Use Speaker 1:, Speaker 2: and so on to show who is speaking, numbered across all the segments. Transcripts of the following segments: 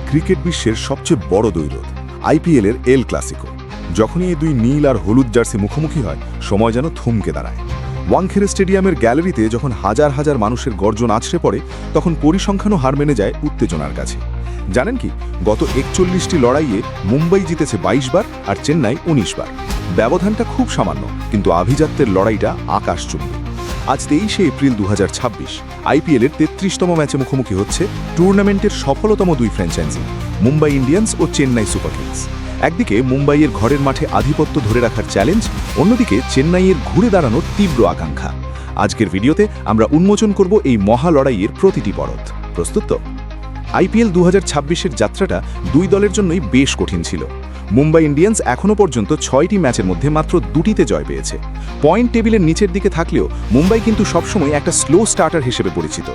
Speaker 1: Cricket বিশ্বের সবচেয়ে বড় দ্বৈরথ আইপিএলের এল ক্লাসিকো। যখনই এই দুই নীল আর হলুদ জার্সি মুখোমুখি হয়, সময় যেন থমকে দাঁড়ায়। ওয়াংখেড়ে স্টেডিয়ামের গ্যালারিতে যখন হাজার হাজার মানুষের গর্জন আছড়ে পড়ে, তখন পরিসংখ্যানও হার মেনে যায় উত্তেজনার কাছে। জানেন কি, গত 41টি লড়াইয়ে মুম্বাই জিতেছে 22 বার আর চেন্নাই 19 বার। ব্যবধানটা খুব সামান্য, কিন্তু আভিজাত্যের লড়াইটা আকাশচুম্বী। আজ 23শে এপ্রিল 2026 আইপিএলের 33তম ম্যাচে মুখোমুখি হচ্ছে টুর্নামেন্টের সফলতম দুই ফ্র্যাঞ্চাইজি, মুম্বাই ইন্ডিয়ান্স ও চেন্নাই সুপার কিংস। একদিকে মুম্বাইয়ের ঘরের মাঠে আধিপত্য ধরে রাখার চ্যালেঞ্জ, অন্যদিকে চেন্নাইয়ের ঘুরে দাঁড়ানোর তীব্র আকাঙ্ক্ষা। আজকের ভিডিওতে আমরা উন্মোচন করব এই মহা লড়াইয়ের প্রতিটি পরত। প্রস্তুত তো? আইপিএল 2026-এর যাত্রাটা দুই দলের জন্যই বেশ কঠিন ছিল। মুম্বাই ইন্ডিয়ান্স এখনও পর্যন্ত 6টি ম্যাচের মধ্যে মাত্র 2টিতে জয় পেয়েছে। পয়েন্ট টেবিলের নিচের দিকে থাকলেও মুম্বাই কিন্তু সবসময় একটা স্লো স্টার্টার হিসেবে পরিচিত।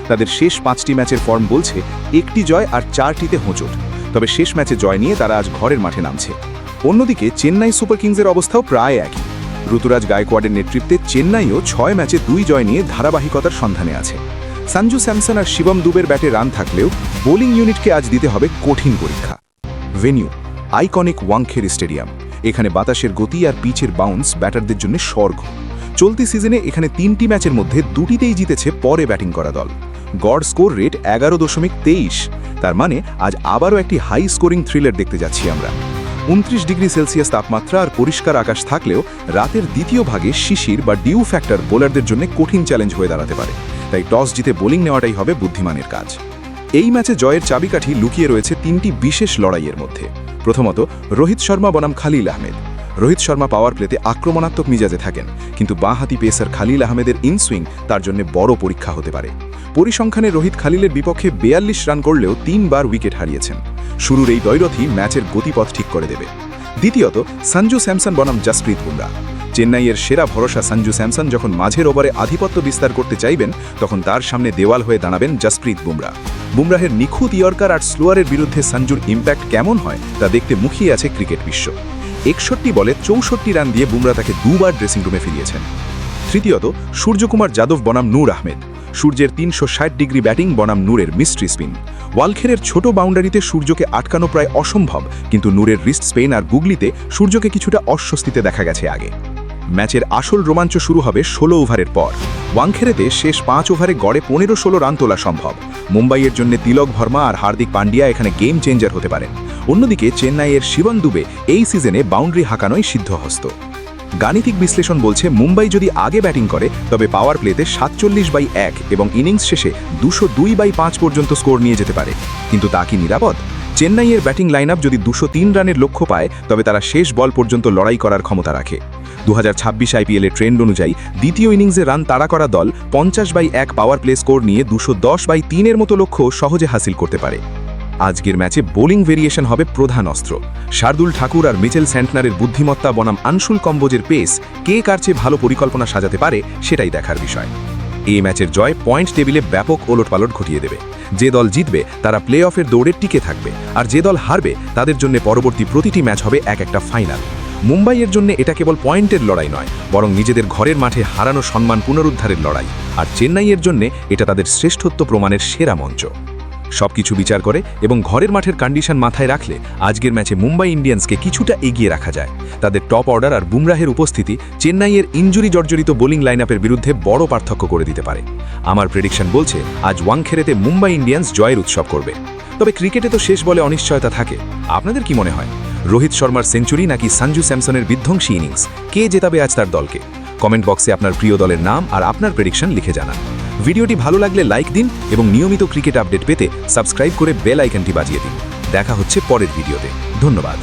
Speaker 1: তাদের শেষ 5টি ম্যাচের ফর্ম বলছে 1টি জয় আর 4টিতে হোঁচট। তবে শেষ ম্যাচে জয় নিয়ে তারা আজ ঘরের মাঠে নামছে। অন্যদিকে চেন্নাই সুপার কিংসের অবস্থাও প্রায় একই। ঋতুরাজ গায়কোয়াড়ের নেতৃত্বে চেন্নাইও 6 ম্যাচে 2 জয় নিয়ে ধারাবাহিকতার সন্ধানে আছে। সঞ্জু স্যামসন আর শিবম দুবের ব্যাটে রান থাকলেও বোলিং ইউনিটকে আজ দিতে হবে কঠিন পরীক্ষা। Venue iconic Wankhede stadium. এখানে বাতাসের গতি আর পিচের বাউন্স ব্যাটারদের জন্য স্বর্গ। চলতি সিজনে এখানে 3টি ম্যাচের মধ্যে 2টিতেই জিতেছে পরে ব্যাটিং করা দল। গড় স্কোর রেট 11.23। তার মানে আজ আবারও একটি হাই স্কোরিং থ্রিলার দেখতে যাচ্ছি আমরা। 29 ডিগ্রি সেলসিয়াস তাপমাত্রা আর পরিষ্কার আকাশ থাকলেও রাতের দ্বিতীয় ভাগে শিশির বা ডিউ ফ্যাক্টর বোলারদের জন্য কঠিন চ্যালেঞ্জ হয়ে দাঁড়াতে পারে। তাই টস জিতে বোলিং নেওয়াটাই হবে বুদ্ধিমানের কাজ। এই ম্যাচে জয়ের চাবিকাঠি লুকিয়ে রয়েছে 3টি বিশেষ লড়াইয়ের মধ্যে। প্রথমত, রোহিত শর্মা বনাম খালিল আহমেদ। রোহিত শর্মা পাওয়ার প্লেতে আক্রমণাত্মক মিজাজে থাকেন, কিন্তু বাঁহাতি পেসার খালিল আহমেদের ইনসুইং তার জন্য বড় পরীক্ষা হতে পারে। পরিসংখ্যানে রোহিত খালিলের বিপক্ষে 42 রান করলেও 3 বার উইকেট হারিয়েছেন। শুরুর এই দ্বৈরথই ম্যাচের গতিপথ ঠিক করে দেবে। দ্বিতীয়ত, সঞ্জু স্যামসন বনাম জসপ্রীত বুমরা। চেন্নাইয়ের সেরা ভরসা সঞ্জু স্যামসন যখন মাঝের ওভারে আধিপত্য বিস্তার করতে চাইবেন, তখন তার সামনে দেওয়াল হয়ে দাঁড়াবেন জসপ্রীত বুমরা। বুমরাহের নিখুঁত ইয়র্কার আর স্লোয়ারের বিরুদ্ধে সঞ্জুর ইম্প্যাক্ট কেমন হয় তা দেখতে মুখিয়ে আছে ক্রিকেট বিশ্ব। 61 বলে 64 রান দিয়ে বুমরা তাকে 2 বার ড্রেসিং রুমে ফিরিয়েছেন। তৃতীয়ত, সূর্যকুমার যাদব বনাম নূর আহমেদ। সূর্যের 360 ডিগ্রি ব্যাটিং বনাম নূরের মিস্ট্রি স্পিন। ওয়ালখেড়ের ছোট বাউন্ডারিতে সূর্যকে আটকানো প্রায় অসম্ভব, কিন্তু নূরের রিস্ট স্পেন আর গুগলিতে সূর্যকে কিছুটা অস্বস্তিতে দেখা গেছে আগে। ম্যাচের আসল রোমাঞ্চ শুরু হবে 16 ওভারের পর। ওয়াংখেড়েতে শেষ 5 ওভারে গড়ে 15-16 রান তোলা সম্ভব। মুম্বাইয়ের জন্য তিলক ভার্মা আর হার্দিক পান্ডিয়া এখানে গেম চেঞ্জার হতে পারেন। অন্যদিকে চেন্নাইয়ের শিবম দুবে এই সিজনে বাউন্ডারি হাঁকানোই সিদ্ধহস্ত। গাণিতিক বিশ্লেষণ বলছে মুম্বাই যদি আগে ব্যাটিং করে তবে পাওয়ার প্লেতে 47/1 এবং ইনিংস শেষে 202/5 পর্যন্ত স্কোর নিয়ে যেতে পারে। কিন্তু তা কি নিরাপদ? চেন্নাইয়ের ব্যাটিং লাইনআপ যদি 203 রানের লক্ষ্য পায়, তবে তারা শেষ বল পর্যন্ত লড়াই করার ক্ষমতা রাখে। 2026 আইপিএলের ট্রেন্ড অনুযায়ী দ্বিতীয় ইনিংসে রান তাড়া করা দল 50/1 পাওয়ার প্লে স্কোর নিয়ে 210/3 মতো লক্ষ্য সহজে হাসিল করতে পারে। আজকের ম্যাচে বোলিং ভেরিয়েশন হবে প্রধান অস্ত্র। শার্দুল ঠাকুর আর মিচেল স্যান্টনারের বুদ্ধিমত্তা বনাম আনশুল কম্বোজের পেস কে কার চেয়ে ভালো পরিকল্পনা সাজাতে পারে, সেটাই দেখার বিষয়। এই ম্যাচের জয় পয়েন্ট টেবিলে ব্যাপক ওলটপালট ঘটিয়ে দেবে। যে দল জিতবে তারা প্লে অফের দৌড়ে টিকে থাকবে, আর যে দল হারবে তাদের জন্য পরবর্তী প্রতিটি ম্যাচ হবে একটা ফাইনাল। মুম্বাইয়ের জন্য এটা কেবল পয়েন্টের লড়াই নয়, বরং নিজেদের ঘরের মাঠে হারানো সম্মান পুনরুদ্ধারের লড়াই। আর চেন্নাইয়ের জন্য এটা তাদের শ্রেষ্ঠত্ব প্রমাণের সেরা মঞ্চ। সবকিছু বিচার করে এবং ঘরের মাঠের কন্ডিশন মাথায় রাখলে আজকের ম্যাচে মুম্বাই ইন্ডিয়ান্সকে কিছুটা এগিয়ে রাখা যায়। তাদের টপ অর্ডার আর বুমরাহের উপস্থিতি চেন্নাইয়ের ইনজুরি জর্জরিত বোলিং লাইনআপের বিরুদ্ধে বড় পার্থক্য করে দিতে পারে। আমার প্রেডিকশন বলছে আজ ওয়াংখেড়েতে মুম্বাই ইন্ডিয়ান্স জয়ের উৎসব করবে। তবে ক্রিকেটে তো শেষ বলে অনিশ্চয়তা থাকে। আপনাদের কি মনে হয়, রোহিত শর্মার সেঞ্চুরি নাকি সঞ্জু স্যামসনের বিধ্বংসী ইনিংস? কে জেতাবে আজ তার দলকে? কমেন্ট বক্সে আপনার প্রিয় দলের নাম আর আপনার প্রেডিকশন লিখে জানান। ভিডিওটি ভালো লাগলে লাইক দিন এবং নিয়মিত ক্রিকেট আপডেট পেতে সাবস্ক্রাইব করে বেল আইকনটি বাজিয়ে দিন। দেখা হচ্ছে পরের ভিডিওতে। ধন্যবাদ।